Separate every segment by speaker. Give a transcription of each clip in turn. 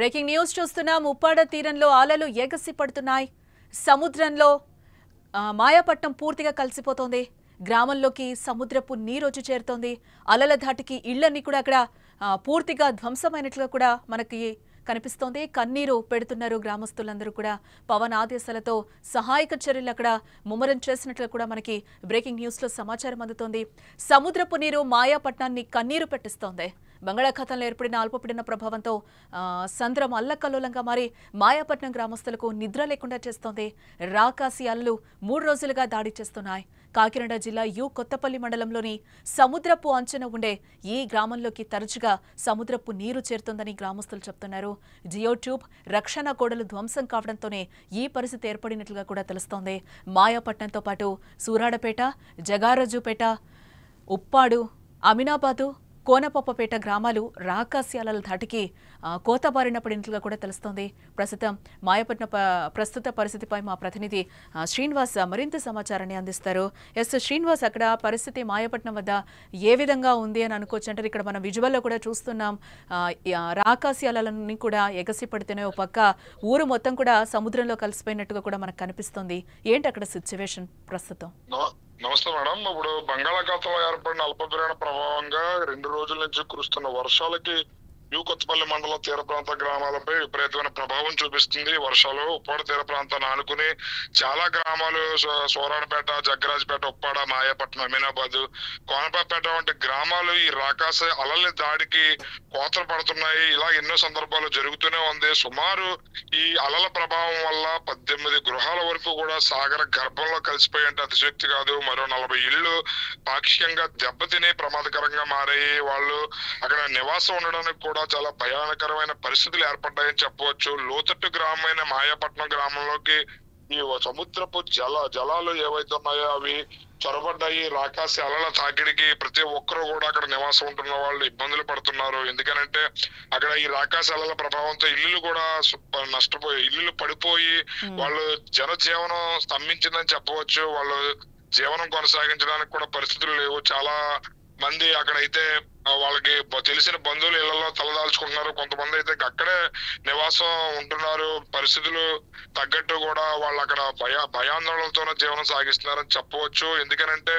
Speaker 1: Breaking news చూస్తున్నాం. ఉప్పాడ తీరంలో అలలు ఎగసి పడుతున్నాయి. సముద్రంలో మాయాపట్నం పూర్తిగా కలిసిపోతోంది. గ్రామంలోకి సముద్రపు నీరు వచ్చి చేరుతోంది. అలల ధాటికి ఇళ్లన్నీ కూడా అక్కడ పూర్తిగా ధ్వంసమైనట్లుగా కూడా మనకి కనిపిస్తోంది. కన్నీరు పెడుతున్నారు గ్రామస్తులందరూ కూడా. పవన్ ఆదేశాలతో సహాయక చర్యలు అక్కడ ముమ్మరం చేసినట్లు కూడా మనకి బ్రేకింగ్ న్యూస్ లో సమాచారం అందుతోంది. సముద్రపు నీరు మాయాపట్నాన్ని కన్నీరు పెట్టిస్తోంది. బంగాళాఖాతంలో ఏర్పడిన అల్పపీడన ప్రభావంతో సంద్రం అల్లకల్లోలంగా మారి మాయాపట్నం గ్రామస్తులకు నిద్ర లేకుండా చేస్తోంది. రాకాసి అలలు 3 రోజులుగా దాడి చేస్తున్నాయి. కాకినాడ జిల్లా కొత్తపల్లి మండలంలోని సముద్రపు అంచున ఉండే ఈ గ్రామంలోకి తరచుగా సముద్రపు నీరు చేరుతోందని గ్రామస్తులు చెప్తున్నారు. జియో ట్యూబ్ రక్షణ గోడలు ధ్వంసం కావడంతోనే ఈ పరిస్థితి ఏర్పడినట్లుగా కూడా తెలుస్తోంది. మాయాపట్నంతో పాటు సూరాడపేట, జగారజుపేట, ఉప్పాడు, అమినాబాదు, కోనపప్పపేట గ్రామాలు రాకాస్యాల ధాటికి కోతబారిన పడినట్లుగా కూడా తెలుస్తోంది. ప్రస్తుతం మాయాపట్నం ప్రస్తుత పరిస్థితిపై మా ప్రతినిధి శ్రీనివాస్ మరింత సమాచారాన్ని అందిస్తారు. శ్రీనివాస్, అక్కడ పరిస్థితి మాయాపట్నం వద్ద ఏ విధంగా ఉంది అని అనుకోవచ్చు అంటారు? ఇక్కడ మనం విజువల్లో కూడా చూస్తున్నాం. రాకాస్యాలని కూడా ఎగసి పడితేనే ఒక పక్క ఊరు మొత్తం కూడా సముద్రంలో కలిసిపోయినట్టుగా కూడా మనకు కనిపిస్తుంది. ఏంటి అక్కడ సిచ్యువేషన్ ప్రస్తుతం?
Speaker 2: నమస్తే మేడం. ఇప్పుడు బంగాళాఖాతంలో ఏర్పడిన అల్పపీడన ప్రభావంగా 2 రోజుల నుంచి కురుస్తున్న వర్షాలకి కొత్తపల్లి మండల తీర ప్రాంత గ్రామాలపై విపరీతమైన ప్రభావం చూపిస్తుంది. వర్షాలు ఉప్పాడ తీర ప్రాంతాన్ని ఆనుకుని చాలా గ్రామాలు సోరాడపేట, జగ్గరాజపేట, ఉప్పాడ, మాయాపట్నం, అమీనాబాద్, కోనపపేట వంటి గ్రామాలు ఈ రాకాస అలల దాడికి కోతలు పడుతున్నాయి. ఇలా ఎన్నో సందర్భాలు జరుగుతూనే ఉంది. సుమారు ఈ అలల ప్రభావం వల్ల 18 గృహాల వరకు కూడా సాగర గర్భంలో కలిసిపోయేంటే అతిశక్తి కాదు. మరో 40 ఇళ్లు పాక్షికంగా దెబ్బతిని ప్రమాదకరంగా మారాయి. వాళ్ళు అక్కడ నివాసం ఉండడానికి కూడా చాలా భయానకరమైన పరిస్థితులు ఏర్పడ్డాయని చెప్పవచ్చు. లోతట్టు గ్రామమైన మాయాపట్నం గ్రామంలోకి ఈ సముద్రపు జలాలు ఏవైతే ఉన్నాయో అవి చొరబడ్డాయి. రాకాసి అలల తాకిడికి ప్రతి ఒక్కరు కూడా అక్కడ నివాసం ఉంటున్న వాళ్ళు ఇబ్బందులు పడుతున్నారు. ఎందుకనంటే అక్కడ ఈ రాకాసి అలల ప్రభావంతో ఇల్లులు కూడా నష్టపోయి, ఇల్లులు పడిపోయి వాళ్ళు జనజీవనం స్తంభించిందని చెప్పవచ్చు. వాళ్ళు జీవనం కొనసాగించడానికి కూడా పరిస్థితులు లేవు. చాలా మంది అక్కడైతే వాళ్ళకి తెలిసిన బంధువులు ఇళ్లలో తలదాల్చుకుంటున్నారు. కొంతమంది అయితే అక్కడే నివాసం ఉంటున్నారు. పరిస్థితులు తగ్గట్టు కూడా వాళ్ళు అక్కడ భయాందోళనలతోనే జీవనం సాగిస్తున్నారని చెప్పవచ్చు. ఎందుకనంటే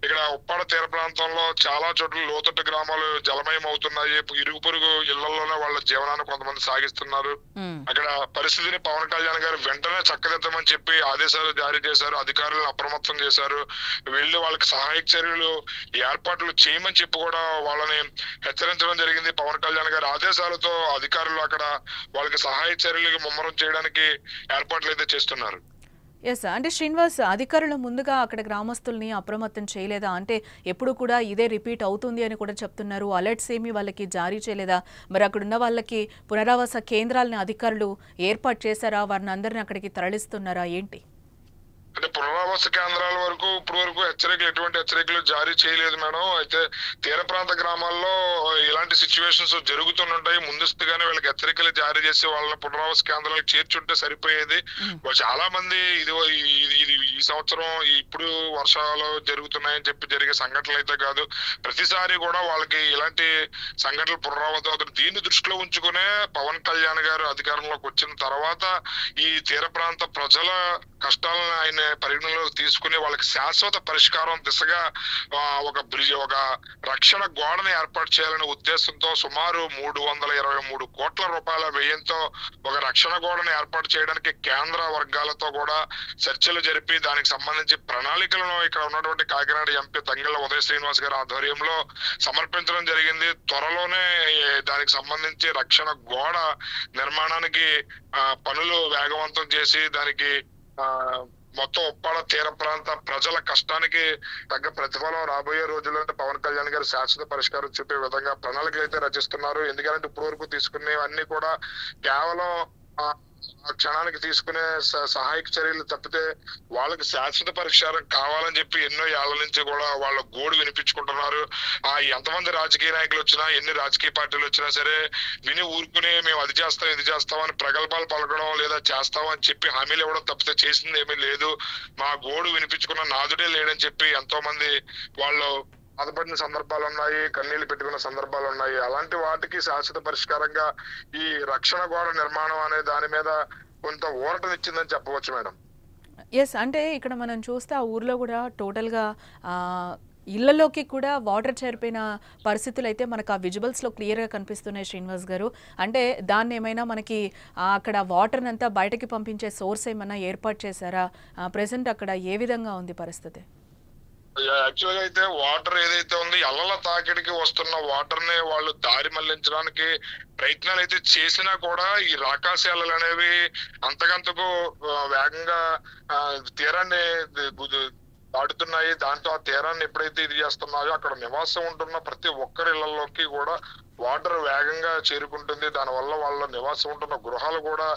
Speaker 2: ఇక్కడ ఉప్పాడ తీర ప్రాంతంలో చాలా చోట్ల లోతట్టు గ్రామాలు జలమయం అవుతున్నాయి. ఇరుగు పొరుగు ఇళ్లలోనే వాళ్ళ జీవనాన్ని కొంతమంది సాగిస్తున్నారు. అక్కడ పరిస్థితిని పవన్ కళ్యాణ్ గారు వెంటనే చక్కదిద్దమని చెప్పి ఆదేశాలు జారీ చేశారు. అధికారులను అప్రమత్తం చేశారు. వెళ్లి వాళ్ళకి సహాయక చర్యలు ఏర్పాట్లు చేయమని చెప్పి కూడా వాళ్ళని హెచ్చరించడం జరిగింది. పవన్ కళ్యాణ్ గారి ఆదేశాలతో అధికారులు అక్కడ వాళ్ళకి సహాయ చర్యలకు ముమ్మరం చేయడానికి ఏర్పాట్లు అయితే చేస్తున్నారు.
Speaker 1: అంటే శ్రీనివాస్, అధికారులు ముందుగా అక్కడ గ్రామస్తుల్ని అప్రమత్తం చేయలేదా? అంటే ఎప్పుడు కూడా ఇదే రిపీట్ అవుతుంది అని కూడా చెప్తున్నారు. అలర్ట్స్ ఏమి వాళ్ళకి జారీ చేయలేదా? మరి అక్కడ ఉన్న వాళ్ళకి పునరావాస కేంద్రాలని అధికారులు ఏర్పాటు చేశారా? వారిని అందరిని అక్కడికి తరలిస్తున్నారా? ఏంటి
Speaker 2: అంటే పునరావాస కేంద్రాల వరకు ఇప్పటి వరకు ఎటువంటి హెచ్చరికలు జారీ చేయలేదు మేడం. అయితే తీర ప్రాంత గ్రామాల్లో ఇలాంటి సిచ్యువేషన్స్ జరుగుతుంటాయి. ముందస్తుగానే వీళ్ళకి హెచ్చరికలు జారీ చేసి వాళ్ళని పునరావాస కేంద్రాలకు చేర్చుంటే సరిపోయేది. చాలా మంది ఇది ఈ సంవత్సరం ఇప్పుడు వర్షాలు జరుగుతున్నాయని చెప్పి జరిగే సంఘటనలు అయితే కాదు, ప్రతిసారి కూడా వాళ్ళకి ఇలాంటి సంఘటనలు పునరావృతం అవుతుంది. దీన్ని దృష్టిలో ఉంచుకునే పవన్ కళ్యాణ్ గారు అధికారంలోకి వచ్చిన తర్వాత ఈ తీర ప్రాంత ప్రజల కష్టాలను ఆయన పరిగణలోకి తీసుకుని వాళ్ళకి శాశ్వత పరిష్కారం దిశగా ఒక రక్షణ గోడని ఏర్పాటు చేయాలనే ఉద్దేశంతో సుమారు 323 కోట్ల రూపాయల వ్యయంతో ఒక రక్షణ గోడని ఏర్పాటు చేయడానికి కేంద్ర వర్గాలతో కూడా చర్చలు జరిపి దానికి సంబంధించి ప్రణాళికలను ఇక్కడ ఉన్నటువంటి కాకినాడ ఎంపీ తంగెళ్ల ఉదయ శ్రీనివాస్ గారి ఆధ్వర్యంలో సమర్పించడం జరిగింది. త్వరలోనే దానికి సంబంధించి రక్షణ గోడ నిర్మాణానికి పనులు వేగవంతం చేసి దానికి మొత్తం ఉప్పాడ తీర ప్రాంత ప్రజల కష్టానికి తగ్గ ప్రతిఫలం రాబోయే రోజుల్లో పవన్ కళ్యాణ్ గారు శాశ్వత పరిష్కారం చూపే విధంగా ప్రణాళికలు అయితే రచిస్తున్నారు. ఎందుకంటే ఇప్పటి వరకు తీసుకునేవన్నీ కూడా కేవలం క్షణానికి తీసుకునే సహాయక చర్యలు తప్పితే వాళ్ళకి శాశ్వత పరిష్కారం కావాలని చెప్పి ఎన్నో ఏళ్ల నుంచి కూడా వాళ్ళ గోడు వినిపించుకుంటున్నారు. ఎంతమంది రాజకీయ నాయకులు వచ్చినా, ఎన్ని రాజకీయ పార్టీలు వచ్చినా సరే విని ఊరుకుని మేము అది చేస్తాం ఇది చేస్తామని ప్రగల్భాలు పలకడం లేదా చేస్తామని చెప్పి హామీలు ఇవ్వడం తప్పితే చేసింది ఏమీ లేదు. మా గోడు వినిపించుకున్న నాదుడే లేడని చెప్పి ఎంతో మంది వాళ్ళు బాధపడిన సందర్భాలు ఉన్నాయి, కన్నీళ్లు పెట్టుకున్న సందర్భాలు ఉన్నాయి. అలాంటి వాటికి శాశ్వత పరిష్కారంగా ఈ రక్షణ గోడ నిర్మాణం అనే దాని మీద కొంత ఊరటనిచ్చిందని చెప్పవచ్చు మేడం.
Speaker 1: ఎస్, అంటే ఇక్కడ మనం చూస్తే ఆ ఊర్లో కూడా టోటల్గా ఇళ్లలోకి కూడా వాటర్ చేరిపోయిన పరిస్థితులు అయితే మనకు ఆ విజువల్స్లో క్లియర్గా కనిపిస్తున్నాయి శ్రీనివాస్ గారు. అంటే దాన్ని ఏమైనా మనకి అక్కడ వాటర్ని అంతా బయటకి పంపించే సోర్స్ ఏమైనా ఏర్పాటు చేశారా? ప్రెసెంట్ అక్కడ ఏ విధంగా ఉంది పరిస్థితి?
Speaker 2: యాక్చువల్గా అయితే వాటర్ ఏదైతే ఉంది, అల్లల తాకిడికి వస్తున్న వాటర్ ని వాళ్ళు దారి మళ్లించడానికి ప్రయత్నాలు అయితే చేసినా కూడా ఈ రాకాశాలలు అనేవి అంతకంతకు వేగంగా తీరాన్ని దాటుతున్నాయి. దాంతో ఆ తీరాన్ని ఎప్పుడైతే ఇది చేస్తున్నాయో అక్కడ నివాసం ఉంటున్న ప్రతి ఒక్కరి ఇళ్లలోకి కూడా వాటర్ వేగంగా చేరుకుంటుంది. దానివల్ల వాళ్ళ నివాసం ఉంటున్న గృహాలు కూడా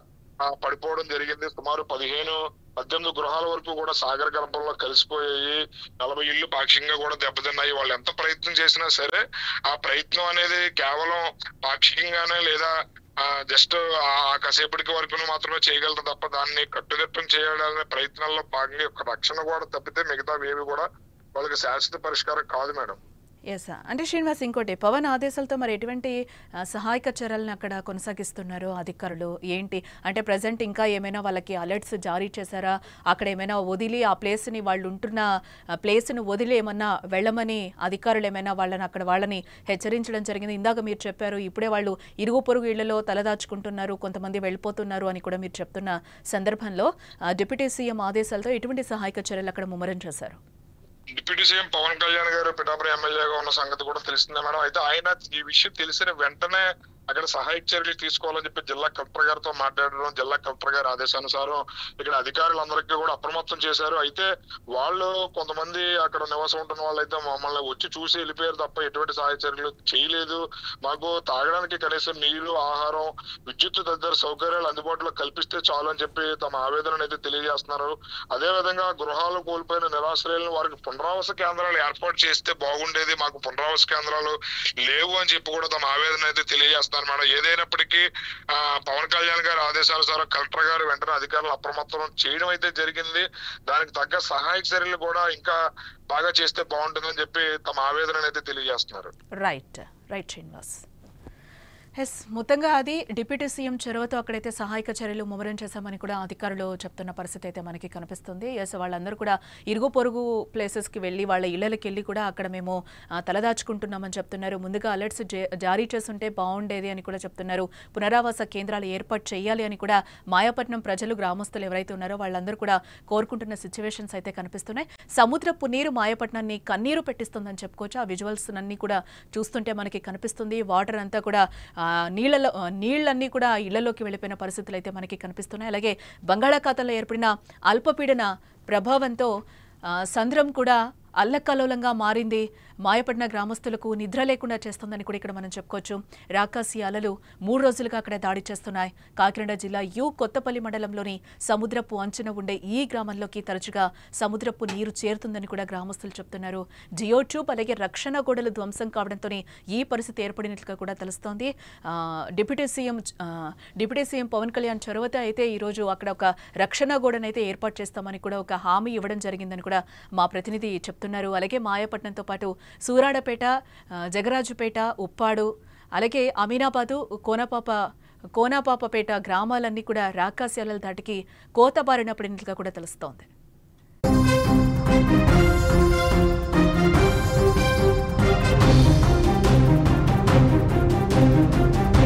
Speaker 2: పడిపోవడం జరిగింది. సుమారు 18 గృహాల వరకు కూడా సాగర గర్భంలో కలిసిపోయాయి. 40 ఇళ్లు పాక్షికంగా కూడా దెబ్బతిన్నాయి. వాళ్ళు ఎంత ప్రయత్నం చేసినా సరే ఆ ప్రయత్నం అనేది కేవలం పాక్షికంగానే లేదా జస్ట్ కాసేపటికి వరకు మాత్రమే చేయగలరు తప్ప దాన్ని కట్టుదిట్టం చేయాలనే ప్రయత్నాల్లో భాగంగా ఒక రక్షణ కూడా తప్పితే మిగతా ఏవి కూడా వాళ్ళకి శాశ్వత పరిష్కారం కాదు మేడం.
Speaker 1: ఎస్, అంటే శ్రీనివాస్, ఇంకోటి పవన్ ఆదేశాలతో మరి ఎటువంటి సహాయక చర్యలను అక్కడ కొనసాగిస్తున్నారు అధికారులు ఏంటి? అంటే ప్రజెంట్ ఇంకా ఏమైనా వాళ్ళకి అలర్ట్స్ జారీ చేశారా? అక్కడ ఏమైనా వదిలి ఆ ప్లేస్ని వాళ్ళు ఉంటున్న ప్లేస్ను వదిలి ఏమన్నా వెళ్ళమని అధికారులు ఏమైనా వాళ్ళని హెచ్చరించడం జరిగింది? ఇందాక మీరు చెప్పారు ఇప్పుడే వాళ్ళు ఇరుగు పొరుగు ఇళ్లలో తలదాచుకుంటున్నారు, కొంతమంది వెళ్ళిపోతున్నారు అని కూడా మీరు చెప్తున్న సందర్భంలో డిప్యూటీ సీఎం ఆదేశాలతో ఎటువంటి సహాయక చర్యలు అక్కడ ముమ్మరం చేశారు?
Speaker 2: డిప్యూటీ సీఎం పవన్ కళ్యాణ్ గారు పిఠాపురం ఎమ్మెల్యేగా ఉన్న సంగతి కూడా తెలిసిందే మేడం. అయితే ఆయన ఈ విషయం తెలిసిన వెంటనే అక్కడ సహాయక చర్యలు తీసుకోవాలని చెప్పి జిల్లా కలెక్టర్ గారితో మాట్లాడడం, జిల్లా కలెక్టర్ గారి ఆదేశానుసారం ఇక్కడ అధికారులందరికీ కూడా అప్రమత్తం చేశారు. అయితే వాళ్ళు కొంతమంది అక్కడ నివాసం ఉంటున్న వాళ్ళు అయితే మమ్మల్ని వచ్చి చూసి వెళ్ళిపోయారు తప్ప ఎటువంటి సహాయ చర్యలు చేయలేదు. మాకు తాగడానికి కనీసం నీరు, ఆహారం, విద్యుత్ తదితర సౌకర్యాలు అందుబాటులో కల్పిస్తే చాలు అని చెప్పి తమ ఆవేదనను అయితే తెలియజేస్తున్నారు. అదే విధంగా గృహాలు కోల్పోయిన నిరాశ్రయులను వారికి పునరావాస కేంద్రాలు ఏర్పాటు చేస్తే బాగుండేది, మాకు పునరావాస కేంద్రాలు లేవు అని చెప్పి కూడా తమ ఆవేదన అయితే తెలియజేస్తున్నారు మేడం. ఏదైనప్పటికీ పవన్ కళ్యాణ్ గారి ఆదేశానుసారం కలెక్టర్ గారు వెంటనే అధికారులు అప్రమత్తం చేయడం అయితే జరిగింది. దానికి తగ్గ సహాయక చర్యలు కూడా ఇంకా బాగా చేస్తే బాగుంటుందని చెప్పి తమ ఆవేదన అయితే తెలియజేస్తున్నారు.
Speaker 1: రైట్ శ్రీనివాస్. ఎస్, మొత్తంగా అది డిప్యూటీ సీఎం చొరవతో అక్కడైతే సహాయక చర్యలు ముమ్మరం చేశామని కూడా అధికారులు చెప్తున్న పరిస్థితి అయితే మనకి కనిపిస్తుంది. ఎస్, వాళ్ళందరూ కూడా ఇరుగు పొరుగు ప్లేసెస్కి వెళ్ళి వాళ్ళ ఇళ్లకి వెళ్ళి కూడా అక్కడ మేము తలదాచుకుంటున్నామని చెప్తున్నారు. ముందుగా అలర్ట్స్ జారీ చేస్తుంటే బాగుండేది అని కూడా చెప్తున్నారు. పునరావాస కేంద్రాలు ఏర్పాటు చేయాలి అని కూడా మాయాపట్నం ప్రజలు, గ్రామస్తులు ఎవరైతే ఉన్నారో వాళ్ళందరూ కూడా కోరుకుంటున్న సిచ్యువేషన్స్ అయితే కనిపిస్తున్నాయి. సముద్రపు నీరు మాయాపట్నాన్ని కన్నీరు పెట్టిస్తుందని చెప్పుకోవచ్చు. ఆ విజువల్స్ అన్ని కూడా చూస్తుంటే మనకి కనిపిస్తుంది. వాటర్ అంతా కూడా నీళ్ళన్నీ కూడా ఇళ్లలోకి వెళ్ళిపోయిన పరిస్థితులు అయితే మనకి కనిపిస్తున్నాయి. అలాగే బంగాళాఖాతంలో ఏర్పడిన అల్పపీడన ప్రభావంతో సంద్రం కూడా అల్లకల్లోలంగా మారింది. మాయపట్న గ్రామస్తులకు నిద్ర లేకుండా చేస్తుందని కూడా ఇక్కడ మనం చెప్పుకోవచ్చు. రాకాసి అలలు 3 రోజులుగా అక్కడ దాడి చేస్తున్నాయి. కాకినాడ జిల్లా కొత్తపల్లి మండలంలోని సముద్రపు అంచున ఉండే ఈ గ్రామంలోకి తరచుగా సముద్రపు నీరు చేరుతుందని కూడా గ్రామస్తులు చెప్తున్నారు. జియో ట్యూబ్ అలాగే రక్షణ గోడలు ధ్వంసం కావడంతో ఈ పరిస్థితి ఏర్పడినట్లుగా కూడా తెలుస్తోంది. డిప్యూటీ సీఎం పవన్ కళ్యాణ్ చొరవతో అయితే ఈరోజు అక్కడ ఒక రక్షణ గోడనైతే ఏర్పాటు చేస్తామని కూడా ఒక హామీ ఇవ్వడం జరిగిందని కూడా మా ప్రతినిధి చెప్తున్నారు. అలాగే మాయాపట్నంతో పాటు సూరాడపేట, జగరాజుపేట, ఉప్పాడు, అలాగే అమీనాబాదు, కోనపాపపేట గ్రామాలన్నీ కూడా రాకాసి అలల దాటికి కోతబారిన పడినట్లుగా కూడా తెలుస్తోంది.